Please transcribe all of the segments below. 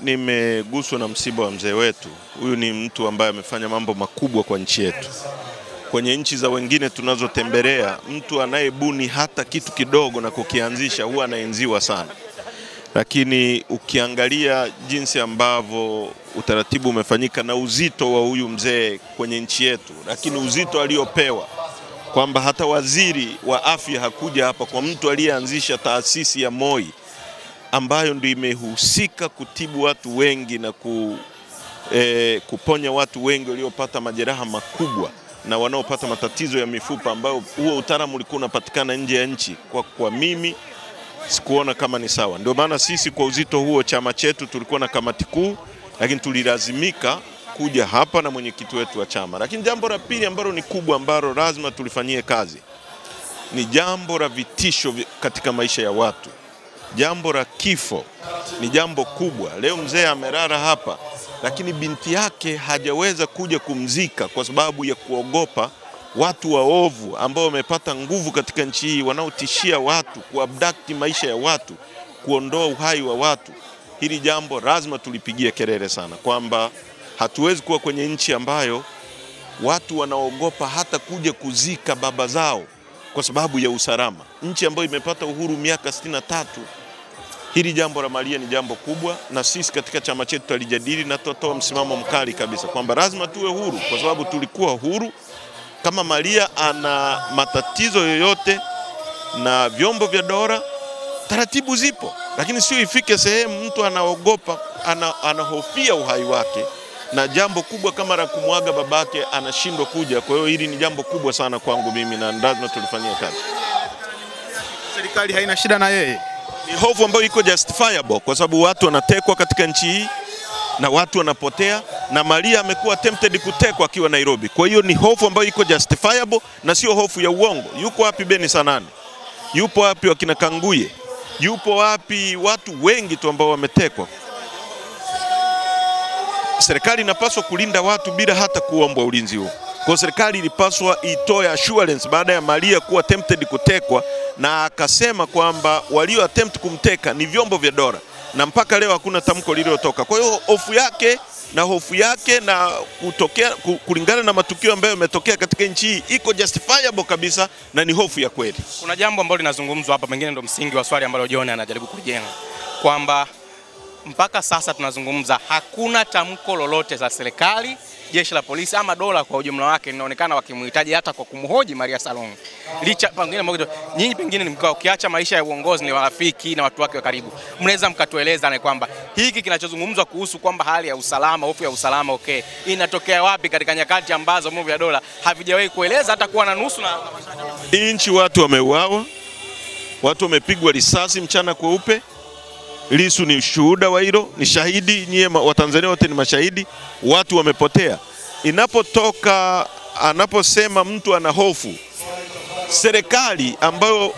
Nimeguswa na msiba wa mzee wetu. Huyu ni mtu ambaye amefanya mambo makubwa kwa nchi yetu. Kwenye nchi za wengine tunazotembelea, mtu anayebuni hata kitu kidogo na kukianzisha huwa anaenziwa sana. Lakini ukiangalia jinsi ambavyo utaratibu umefanyika na uzito wa huyu mzee kwenye nchi yetu, lakini uzito aliopewa kwamba hata waziri wa afya hakuja hapa, kwa mtu aliyeanzisha taasisi ya MOI ambayo ndio imehusika kutibu watu wengi na kuponya watu wengi waliopata majeraha makubwa na wanaopata matatizo ya mifupa, ambayo huo utaalamu ulikuwa unapatikana nje ya nchi. Kwa mimi sikuona kama ni sawa. Ndio maana sisi kwa uzito huo chama chetu tulikuwa na kamati kuu, lakini tulilazimika kuja hapa na mwenyekiti wetu wa chama. Lakini jambo la pili ambalo ni kubwa, ambalo lazima tulifanyie kazi, ni jambo la vitisho katika maisha ya watu. Jambo la kifo ni jambo kubwa. Leo mzee amelala hapa, lakini binti yake hajaweza kuja kumzika kwa sababu ya kuogopa watu waovu ambao wamepata nguvu katika nchi hii, wanaotishia watu, kuabduct maisha ya watu, kuondoa uhai wa watu. Hili jambo lazima tulipigie kelele sana, kwamba hatuwezi kuwa kwenye nchi ambayo watu wanaogopa hata kuja kuzika baba zao kwa sababu ya usalama. Nchi ambayo imepata uhuru miaka 63. Hili jambo la Maria ni jambo kubwa, na sisi katika chama chetu tulijadili na tutatoa msimamo mkali kabisa kwamba lazima tuwe huru, kwa sababu tulikuwa huru. Kama Maria ana matatizo yoyote na vyombo vya dola, taratibu zipo, lakini sio ifike sehemu mtu anaogopa, anahofia uhai wake, na jambo kubwa kama la kumwaga babake anashindwa kuja. Kwa hiyo hili ni jambo kubwa sana kwangu mimi, na lazima tulifanyie kazi. Serikali haina shida na yeye? Ni hofu ambayo iko justifiable, kwa sababu watu wanatekwa katika nchi hii na watu wanapotea, na Maria amekuwa tempted kutekwa akiwa Nairobi. Kwa hiyo ni hofu ambayo iko justifiable na sio hofu ya uongo. Yuko wapi Beni Sanani? Yupo wapi wakina Kanguye? Yupo wapi watu wengi tu ambao wametekwa? Serikali inapaswa kulinda watu bila hata kuombwa ulinzi huo. Kwa serikali ilipaswa itoe assurance baada ya Maria kuwa tempted kutekwa, na akasema kwamba walio attempt kumteka ni vyombo vya dola, na mpaka leo hakuna tamko lililotoka. Kwa hiyo hofu yake na kutokea kulingana na matukio ambayo yametokea katika nchi hii iko justifiable kabisa, na ni hofu ya kweli. Kuna jambo ambalo linazungumzwa hapa, pengine ndio msingi wa swali ambalo John anajaribu kujenga, kwamba mpaka sasa tunazungumza hakuna tamko lolote za serikali, jeshi la polisi ama dola kwa ujumla wake linaonekana wakimhitaji hata kwa kumhoji Maria Sarungi. Licha pengine nyinyi pengine mkao ukiacha maisha ya uongozi ni warafiki na watu wake wa karibu, mnaweza mkatueleza na kwamba hiki kinachozungumzwa kuhusu kwamba hali ya usalama, hofu ya usalama, okay, inatokea wapi katika nyakati ambazo vyombo vya dola havijawahi kueleza hata kuwa na nusu na nchi? Watu wameuawa, watu wamepigwa risasi mchana kweupe. Lissu ni shuhuda wa hilo, ni shahidi. Nyie Watanzania wote ni mashahidi. Watu wamepotea. Anaposema mtu ana hofu, serikali ambayo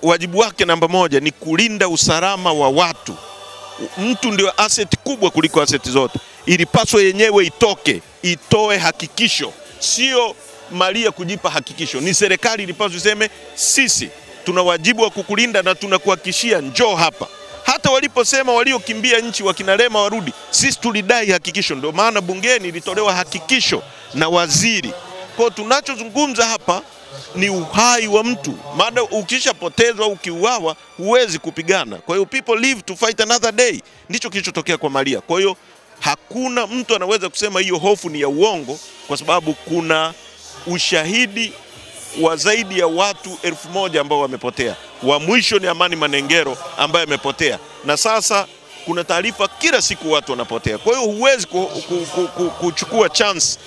wajibu wake namba moja ni kulinda usalama wa watu, mtu ndio asset kubwa kuliko asset zote, ilipaswa yenyewe itoe hakikisho, sio Maria kujipa hakikisho. Ni serikali ilipaswa iseme sisi tuna wajibu wa kukulinda na tunakuhakikishia njoo hapa. Hata waliposema waliokimbia nchi wakina Lema warudi, sisi tulidai hakikisho. Ndio maana bungeni ilitolewa hakikisho na waziri. Kwa tunachozungumza hapa ni uhai wa mtu. Maana ukishapotezwa au ukiuawa huwezi kupigana. Kwa hiyo people live to fight another day. Ndicho kilichotokea kwa Maria. Kwa hiyo hakuna mtu anaweza kusema hiyo hofu ni ya uongo, kwa sababu kuna ushahidi wa zaidi ya watu 1000 ambao wamepotea. Wa mwisho ni Amani Manengero ambaye amepotea, na sasa kuna taarifa kila siku watu wanapotea. Kwa hiyo huwezi kuchukua chance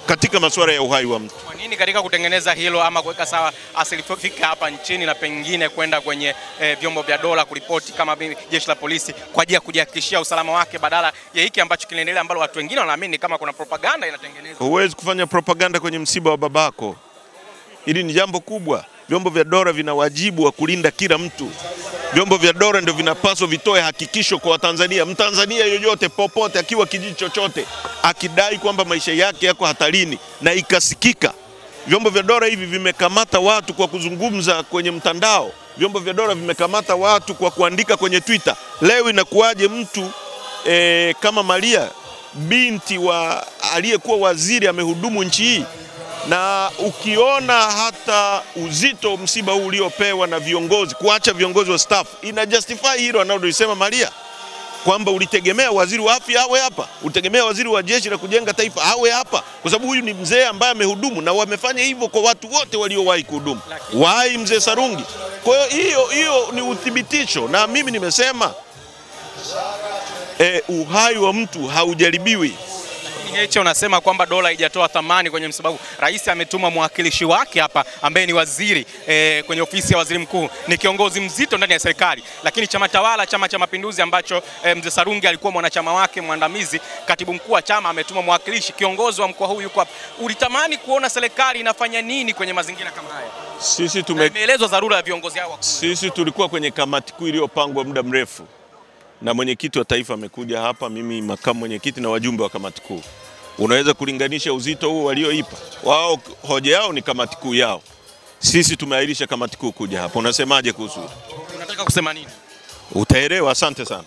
katika masuala ya uhai wa mtu. Kwa nini katika kutengeneza hilo ama kuweka sawa asilifika hapa nchini na pengine kwenda kwenye vyombo vya dola kuripoti kama jeshi la polisi kwa ajili ya kujihakikishia usalama wake, badala ya hiki ambacho kinaendelea ambalo watu wengine wanaamini kama kuna propaganda inatengenezwa? Huwezi kufanya propaganda kwenye msiba wa babako. Hili ni jambo kubwa. Vyombo vya dola vina wajibu wa kulinda kila mtu. Vyombo vya dola ndio vinapaswa vitoe hakikisho kwa Watanzania. Mtanzania yoyote popote akiwa kijiji chochote akidai kwamba maisha yake yako hatarini na ikasikika. Vyombo vya dola hivi vimekamata watu kwa kuzungumza kwenye mtandao. vyombo vya dola vimekamata watu kwa kuandika kwenye Twitter. Leo inakuwaje mtu kama Maria, binti wa aliyekuwa waziri, amehudumu nchi hii? Na ukiona hata uzito msiba huu uliopewa na viongozi, kuacha viongozi wa staff, ina justify hilo analosema Maria, kwamba ulitegemea waziri wa afya awe hapa, ulitegemea waziri wa jeshi la kujenga taifa awe hapa, kwa sababu huyu ni mzee ambaye amehudumu, na wamefanya hivyo kwa watu wote waliowahi kuhudumu. Wahi mzee Sarungi. Kwa hiyo ni uthibitisho, na mimi nimesema uhai wa mtu haujaribiwi. Heche unasema kwamba dola haijatoa thamani kwenye msiba huu. Rais ametuma mwakilishi wake hapa ambaye ni waziri kwenye ofisi ya waziri mkuu, ni kiongozi mzito ndani ya serikali, lakini chama tawala, Chama cha Mapinduzi, ambacho mzee Sarungi alikuwa mwanachama wake mwandamizi, katibu mkuu wa chama, ametuma mwakilishi, kiongozi wa mkoa huu yuko hapa. Ulitamani kuona serikali inafanya nini kwenye mazingira kama haya? Sisi imeelezwa dharura ya viongozi hao. Sisi tulikuwa kwenye kamati kuu iliyopangwa muda mrefu, na mwenyekiti wa taifa amekuja hapa, mimi makamu mwenyekiti na wajumbe wa kamati kuu. Unaweza kulinganisha uzito huo walioipa wao? Hoja yao ni kamati kuu yao, sisi tumeahirisha kamati kuu kuja hapa. Unasemaje kuhusu? Unataka kusema nini? Utaelewa. Asante sana.